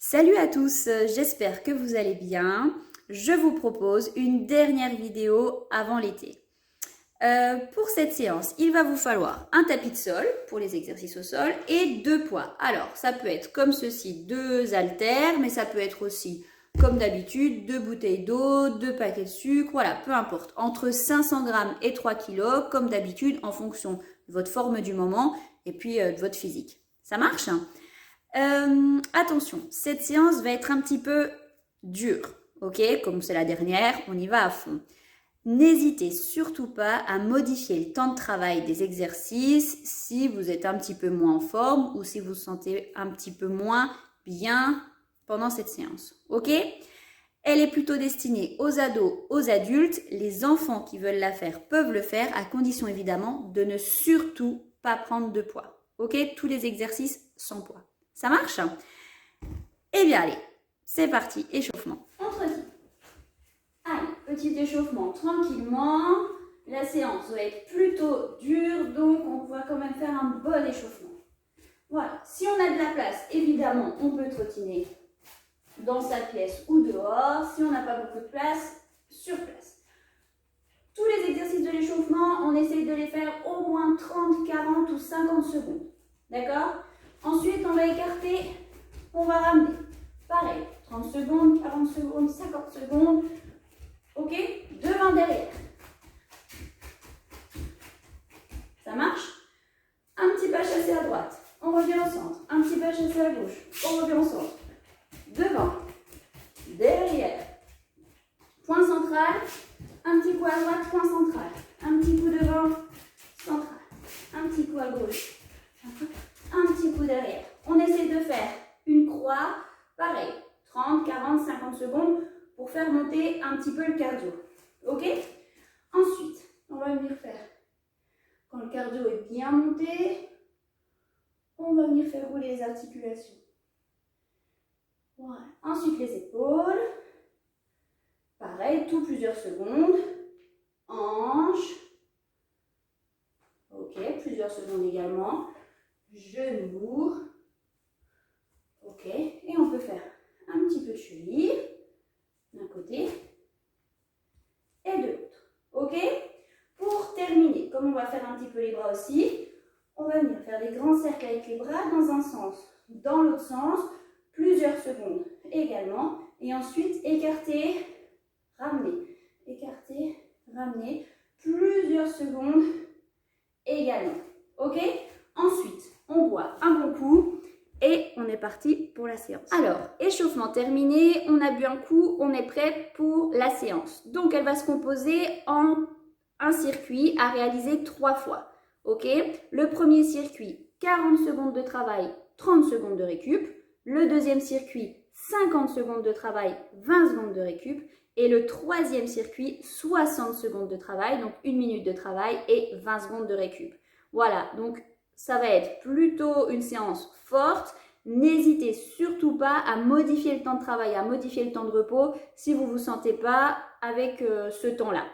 Salut à tous, j'espère que vous allez bien. Je vous propose une dernière vidéo avant l'été. Pour cette séance, il va vous falloir un tapis de sol pour les exercices au sol et 2 poids. Alors, ça peut être comme ceci, 2 haltères, mais ça peut être aussi, comme d'habitude, 2 bouteilles d'eau, 2 paquets de sucre, voilà, peu importe. Entre 500 grammes et 3 kg, comme d'habitude, en fonction de votre forme du moment et puis de votre physique. Ça marche ? Attention, cette séance va être un petit peu dure, ok? Comme c'est la dernière, on y va à fond. N'hésitez surtout pas à modifier le temps de travail des exercices si vous êtes un petit peu moins en forme ou si vous vous sentez un petit peu moins bien pendant cette séance, ok? Elle est plutôt destinée aux ados, aux adultes. Les enfants qui veulent la faire peuvent le faire à condition évidemment de ne surtout pas prendre de poids, ok? Tous les exercices sans poids. Ça marche? Eh bien, allez, c'est parti, échauffement. Entretien. Allez, petit échauffement tranquillement. La séance va être plutôt dure, donc on va quand même faire un bon échauffement. Voilà, si on a de la place, évidemment, on peut trottiner dans sa pièce ou dehors. Si on n'a pas beaucoup de place, sur place. Tous les exercices de l'échauffement, on essaye de les faire au moins 30, 40 ou 50 secondes. D'accord? Ensuite, on va écarter, on va ramener. Pareil, 30 secondes, 40 secondes, 50 secondes. Ok? Devant, derrière. Ça marche? Un petit pas chassé à droite. On revient au centre. Un petit pas chassé à gauche. On revient au centre. Devant, derrière. Point central. Un petit coup à droite, point central. Un petit coup devant, central. Un petit coup à gauche. Un petit coup derrière. On essaie de faire une croix, pareil, 30, 40, 50 secondes pour faire monter un petit peu le cardio. Ok? Ensuite, on va venir faire, quand le cardio est bien monté, on va venir faire rouler les articulations. Voilà. Ensuite, les épaules. Pareil, tout plusieurs secondes. Hanches. Ok, plusieurs secondes également. Genoux. Ok, et on peut faire un petit peu de cheville d'un côté et de l'autre. Ok? Pour terminer, comme on va faire un petit peu les bras aussi, on va venir faire des grands cercles avec les bras dans un sens, dans l'autre sens, plusieurs secondes également. Et ensuite, écarter, ramener, écarter, ramener, plusieurs secondes également. Ok? Ensuite, on boit un bon coup et on est parti pour la séance. Alors, échauffement terminé, on a bu un coup, on est prêt pour la séance. Donc, elle va se composer en un circuit à réaliser 3 fois. Ok? Le premier circuit, 40 secondes de travail, 30 secondes de récup. Le deuxième circuit, 50 secondes de travail, 20 secondes de récup. Et le troisième circuit, 60 secondes de travail, donc 1 minute de travail et 20 secondes de récup. Voilà, donc ça va être plutôt une séance forte. N'hésitez surtout pas à modifier le temps de travail, à modifier le temps de repos si vous ne vous sentez pas avec ce temps-là.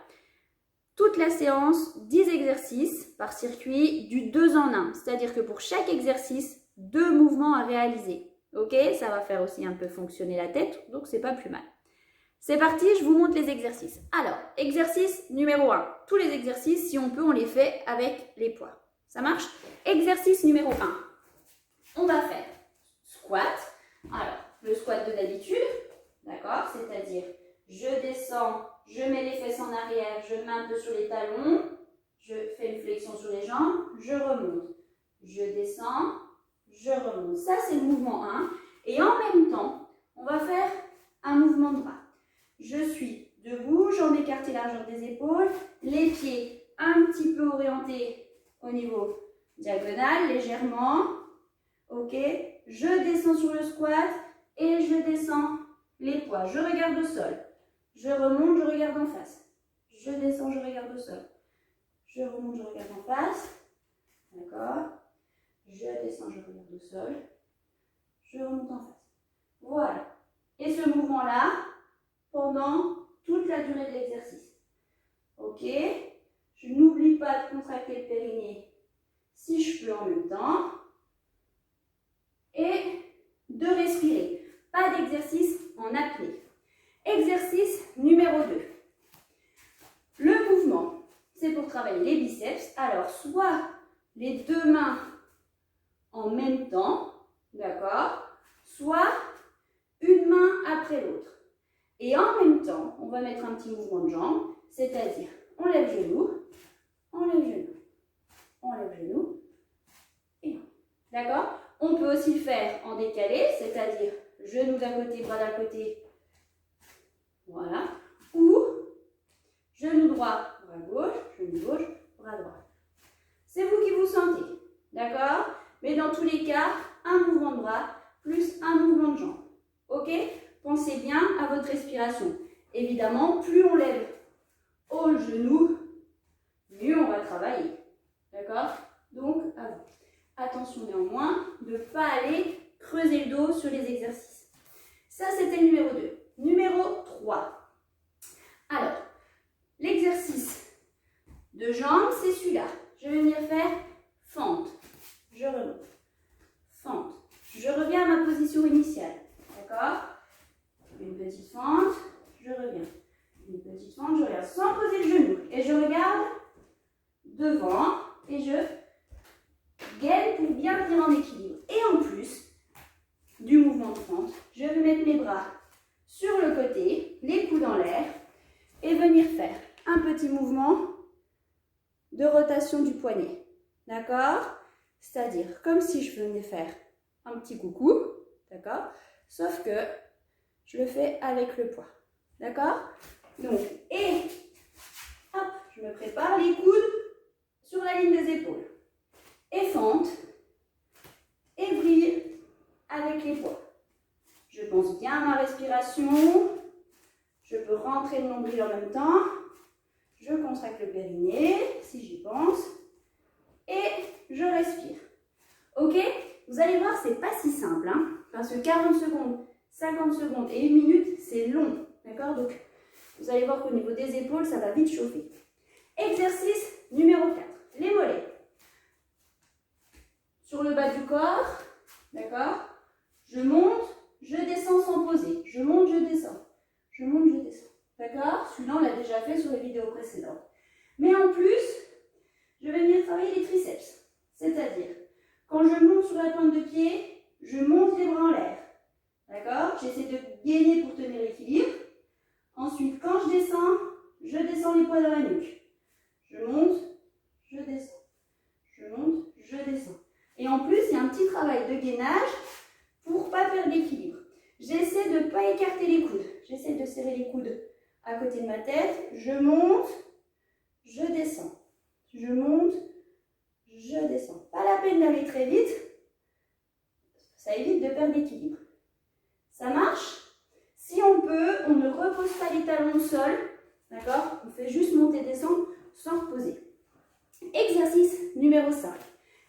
Toute la séance, 10 exercices par circuit, du 2 en 1. C'est-à-dire que pour chaque exercice, 2 mouvements à réaliser. Ok? Ça va faire aussi un peu fonctionner la tête, donc c'est pas plus mal. C'est parti, je vous montre les exercices. Alors, exercice numéro 1. Tous les exercices, si on peut, on les fait avec les poids. Ça marche? Exercice numéro 1. On va faire squat. Alors, le squat de d'habitude, d'accord? C'est-à-dire, je descends, je mets les fesses en arrière, je mets un peu sur les talons, je fais une flexion sur les jambes, je remonte. Je descends, je remonte. Ça, c'est le mouvement 1. Et en même temps, on va faire un mouvement de bras. Je suis debout, jambes écartées largeur des épaules, les pieds un petit peu orientés au niveau diagonal, légèrement. Ok, je descends sur le squat et je descends les poids. Je regarde au sol. Je remonte, je regarde en face. Je descends, je regarde au sol. Je remonte, je regarde en face. D'accord. Je descends, je regarde au sol. Je remonte en face. Voilà. Et ce mouvement-là, pendant toute la durée de l'exercice. Ok? Je n'oublie pas de contracter le périnée si je peux en même temps. Et de respirer. Pas travailler les biceps. Alors, soit les deux mains en même temps, d'accord, soit une main après l'autre. Et en même temps, on va mettre un petit mouvement de jambe, c'est-à-dire on lève genou, on lève genou, on lève genou, et on. D'accord? On peut aussi le faire en décalé, c'est-à-dire genou d'un côté, bras d'un côté, voilà, ou genou droit, bras gauche, genou gauche, bras droit. C'est vous qui vous sentez, d'accord? Mais dans tous les cas, un mouvement de bras plus un mouvement de jambe. Ok? Pensez bien à votre respiration. Évidemment, plus on lève au genou, mieux on va travailler. D'accord? Donc, à vous. Attention néanmoins de ne pas aller creuser le dos sur les exercices. Ça, c'était le numéro 2. Numéro 3. Alors, l'exercice de jambes, c'est celui-là. Je vais venir faire fente. Je remonte. Fente. Je reviens à ma position initiale. D'accord? Une petite fente. Je reviens. Une petite fente. Je regarde sans poser le genou. Et je regarde devant. Et je gaine pour bien venir en équilibre. Et en plus du mouvement de fente, je vais mettre mes bras sur le côté, les coudes en l'air. Et venir faire un petit mouvement de rotation du poignet. D'accord? C'est-à-dire comme si je venais faire un petit coucou. D'accord? Sauf que je le fais avec le poids. D'accord? Donc, et hop, je me prépare les coudes sur la ligne des épaules. Et fente. Et brille avec les poids. Je pense bien à ma respiration. Je peux rentrer le nombril en même temps. Je contracte le périnée, si j'y pense. Et je respire. Ok? Vous allez voir, c'est pas si simple. Hein, parce que 40 secondes, 50 secondes et 1 minute, c'est long. D'accord? Donc, vous allez voir qu'au niveau des épaules, ça va vite chauffer. Exercice numéro 4. Les mollets. Sur le bas du corps. D'accord? Je monte, je descends sans poser. Je monte, je descends. Je monte, je descends. D'accord? Celui-là, on l'a déjà fait sur les vidéos précédentes. Mais en plus, je vais venir travailler les triceps. C'est-à-dire, quand je monte sur la pointe de pied, je monte les bras en l'air. D'accord? J'essaie de gainer pour tenir l'équilibre. Ensuite, quand je descends les poids dans la nuque. Je monte, je descends. Je monte, je descends. Et en plus, il y a un petit travail de gainage pour ne pas perdre l'équilibre. J'essaie de ne pas écarter les coudes. J'essaie de serrer les coudes à côté de ma tête. Je monte, je descends. Je monte, je descends. Pas la peine d'aller très vite. Ça évite de perdre l'équilibre. Ça marche? Si on peut, on ne repose pas les talons au sol. D'accord? On fait juste monter et descendre sans reposer. Exercice numéro 5.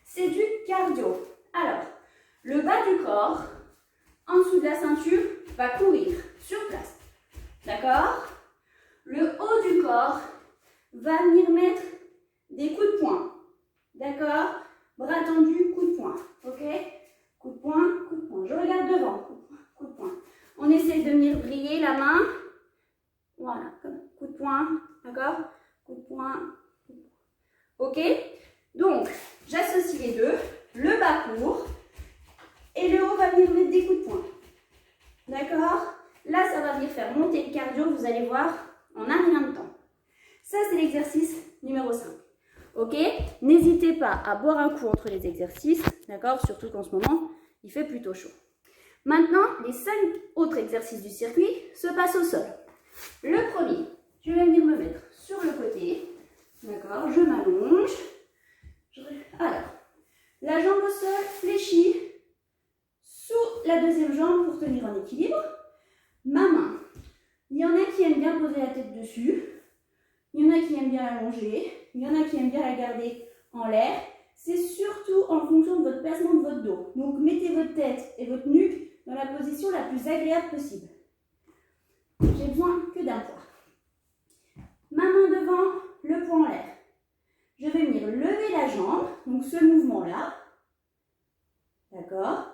C'est du cardio. Alors, le bas du corps, en dessous de la ceinture, va courir sur place. D'accord? Le haut du corps va venir mettre des coups de poing. D'accord? Bras tendus, coup de poing. Ok? Coup de poing, coup de poing. Je regarde devant. Coup de poing, coup de poing. On essaie de venir briller la main. Voilà, comme coup de poing. D'accord? Coup de poing, coup de poing. Ok? Donc, j'associe les deux. Le bas court. Et le haut va venir mettre des coups de poing. D'accord? Là, ça va venir faire monter le cardio, vous allez voir, en un rien de temps. Ça, c'est l'exercice numéro 5. Ok? N'hésitez pas à boire un coup entre les exercices, d'accord? Surtout qu'en ce moment, il fait plutôt chaud. Maintenant, les 5 autres exercices du circuit se passent au sol. Le premier, je vais venir me mettre sur le côté, d'accord? Je m'allonge. Alors, la jambe au sol fléchie sous la deuxième jambe pour tenir en équilibre. Ma main, il y en a qui aiment bien poser la tête dessus, il y en a qui aiment bien l'allonger, il y en a qui aiment bien la garder en l'air. C'est surtout en fonction de votre placement de votre dos. Donc mettez votre tête et votre nuque dans la position la plus agréable possible. J'ai besoin que d'un poids. Ma main devant, le poing en l'air. Je vais venir lever la jambe, donc ce mouvement-là. D'accord?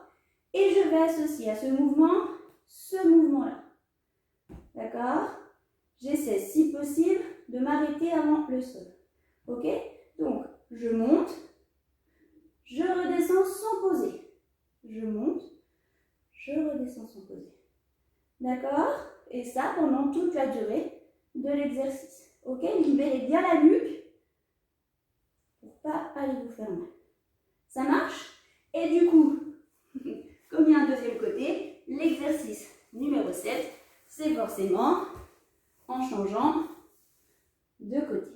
Et je vais associer à ce mouvement ce mouvement-là. D'accord? J'essaie, si possible, de m'arrêter avant le sol. Ok? Donc, je monte, je redescends sans poser. Je monte, je redescends sans poser. D'accord? Et ça pendant toute la durée de l'exercice. Ok? Libérez bien la nuque pour ne pas aller vous faire mal. Ça marche? Et du coup, comme il y a un deuxième côté, l'exercice numéro 7, c'est forcément en changeant de côté.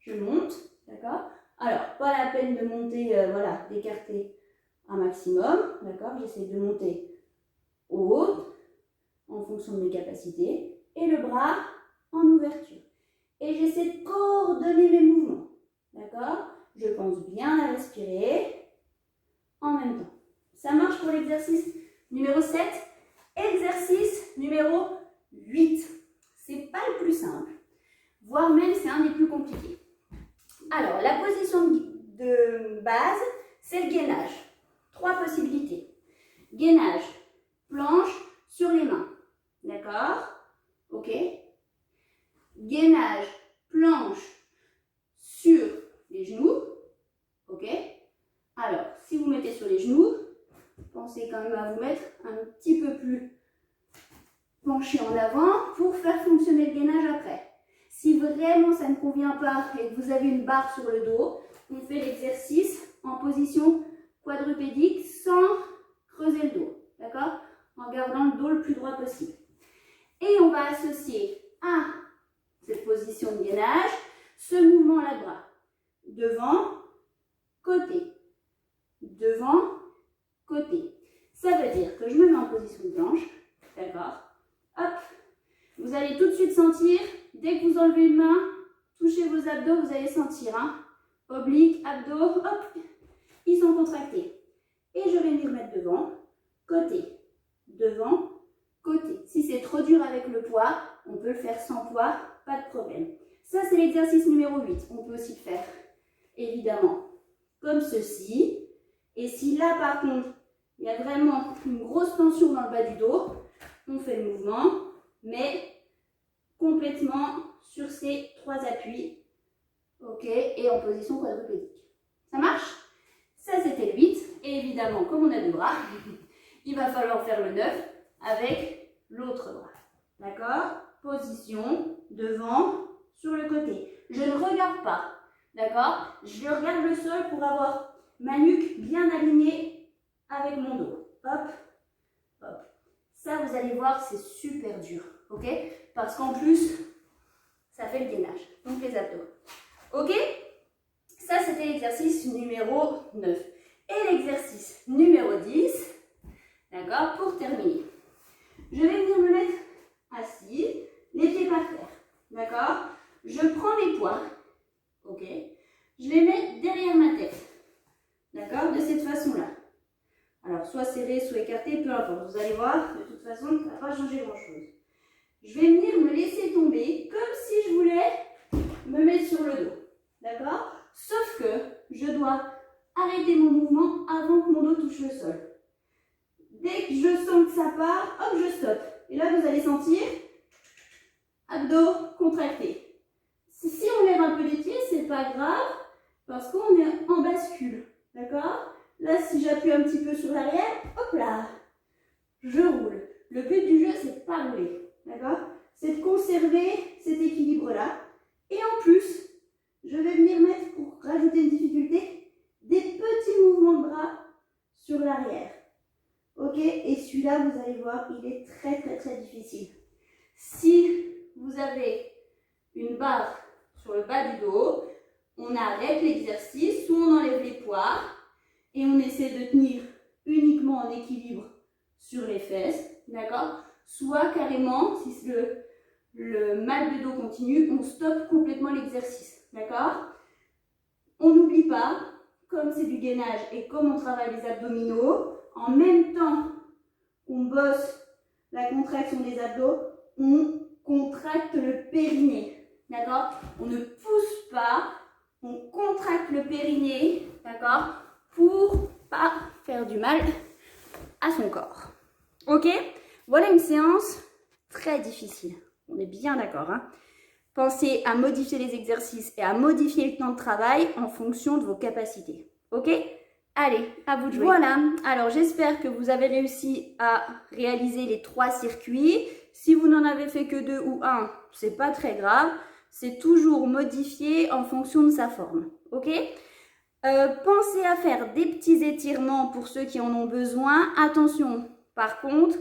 Je monte, d'accord? Alors, pas la peine de monter, voilà, d'écarter un maximum, d'accord? J'essaie de monter au haut, en fonction de mes capacités, et le bras en ouverture. Et j'essaie de coordonner mes mouvements, d'accord? Je pense bien à respirer en même temps. Ça marche pour l'exercice numéro 7. Exercice numéro 8. C'est pas le plus simple, voire même c'est un des plus compliqués. Alors, la position de base, c'est le gainage. 3 possibilités. Gainage, planche sur les mains. D'accord? Ok? Gainage, planche sur les genoux. Ok? Alors, si vous mettez sur les genoux, pensez quand même à vous mettre un petit peu plus penché en avant pour faire fonctionner le gainage après. Si vraiment ça ne convient pas et que vous avez une barre sur le dos, on fait l'exercice en position quadrupédique sans creuser le dos. D'accord? En gardant le dos le plus droit possible. Et on va associer à cette position de gainage ce mouvement-là de bras. Devant, côté. Devant, côté. Ça veut dire que je me mets en position de planche. D'accord? Hop. Vous allez tout de suite sentir, dès que vous enlevez une main, touchez vos abdos, vous allez sentir. Oblique, abdos, hop. Ils sont contractés. Et je vais venir mettre devant, côté. Devant, côté. Si c'est trop dur avec le poids, on peut le faire sans poids, pas de problème. Ça, c'est l'exercice numéro 8. On peut aussi le faire, évidemment, comme ceci. Et si là, par contre, il y a vraiment une grosse tension dans le bas du dos, on fait le mouvement, mais complètement sur ces 3 appuis. Ok, et en position quadrupédique. Ça marche? Ça, c'était le 8. Et évidemment, comme on a 2 bras, il va falloir faire le 9 avec l'autre bras. D'accord? Position, devant, sur le côté. Je ne regarde pas. D'accord? Je regarde le sol pour avoir ma nuque bien alignée avec mon dos. Hop, hop. Ça, vous allez voir, c'est super dur. Ok? Parce qu'en plus, ça fait le gainage. Donc les abdos. Ok? Ça, c'était l'exercice numéro 9. Et l'exercice numéro 10, d'accord, pour terminer. Je vais venir me mettre assis, les pieds par terre, d'accord? Je prends mes poids, ok? Je les mets derrière ma tête, d'accord? De cette façon-là. Alors, soit serré, soit écarté, peu importe. Vous allez voir, de toute façon, ça ne va pas changer grand-chose. Je vais venir me laisser tomber comme si je voulais me mettre sur le dos, d'accord? Sauf que je dois arrêter mon mouvement avant que mon dos touche le sol. Dès que je sens que ça part, hop, je stoppe. Et là, vous allez sentir abdos contractés. Si on lève un peu les pieds, c'est pas grave parce qu'on est en bascule. D'accord? Là, si j'appuie un petit peu sur l'arrière, hop là, je roule. Le but du jeu, c'est de pas rouler. D'accord? C'est de conserver cet équilibre-là. Et en plus, je vais venir mettre, pour rajouter une difficulté, des petits mouvements de bras sur l'arrière. Ok? Et celui-là, vous allez voir, il est très très très difficile. Si vous avez une barre sur le bas du dos, on arrête l'exercice, ou on enlève les poids et on essaie de tenir uniquement en équilibre sur les fesses, d'accord? Soit carrément, si le mal de dos continue, on stoppe complètement l'exercice, d'accord? On n'oublie pas, comme c'est du gainage et comme on travaille les abdominaux, en même temps qu'on bosse la contraction des abdos, on contracte le périnée, d'accord? On ne pousse pas, on contracte le périnée, d'accord? Pour pas faire du mal à son corps. Ok? Voilà une séance très difficile. On est bien d'accord, hein? Pensez à modifier les exercices et à modifier le temps de travail en fonction de vos capacités. Ok? Allez, à vous de jouer. Voilà, alors j'espère que vous avez réussi à réaliser les 3 circuits. Si vous n'en avez fait que 2 ou 1, c'est pas très grave. C'est toujours modifié en fonction de sa forme. Ok? Pensez à faire des petits étirements pour ceux qui en ont besoin. Attention, par contre,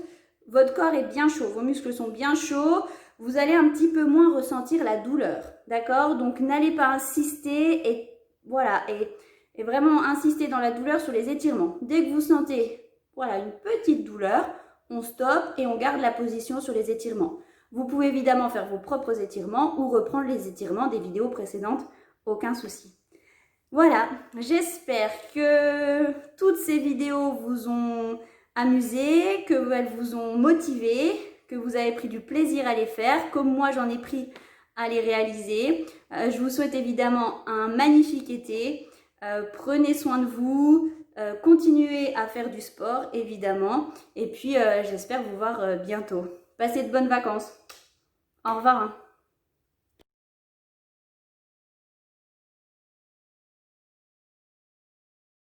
votre corps est bien chaud, vos muscles sont bien chauds. Vous allez un petit peu moins ressentir la douleur. D'accord? Donc n'allez pas insister et voilà. Et vraiment insister dans la douleur sur les étirements. Dès que vous sentez voilà, une petite douleur, on stoppe et on garde la position sur les étirements. Vous pouvez évidemment faire vos propres étirements ou reprendre les étirements des vidéos précédentes, aucun souci. Voilà, j'espère que toutes ces vidéos vous ont amusé, qu'elles vous ont motivé, que vous avez pris du plaisir à les faire, comme moi j'en ai pris à les réaliser. Je vous souhaite évidemment un magnifique été. Prenez soin de vous, continuez à faire du sport évidemment et puis j'espère vous voir bientôt. Passez de bonnes vacances. Au revoir.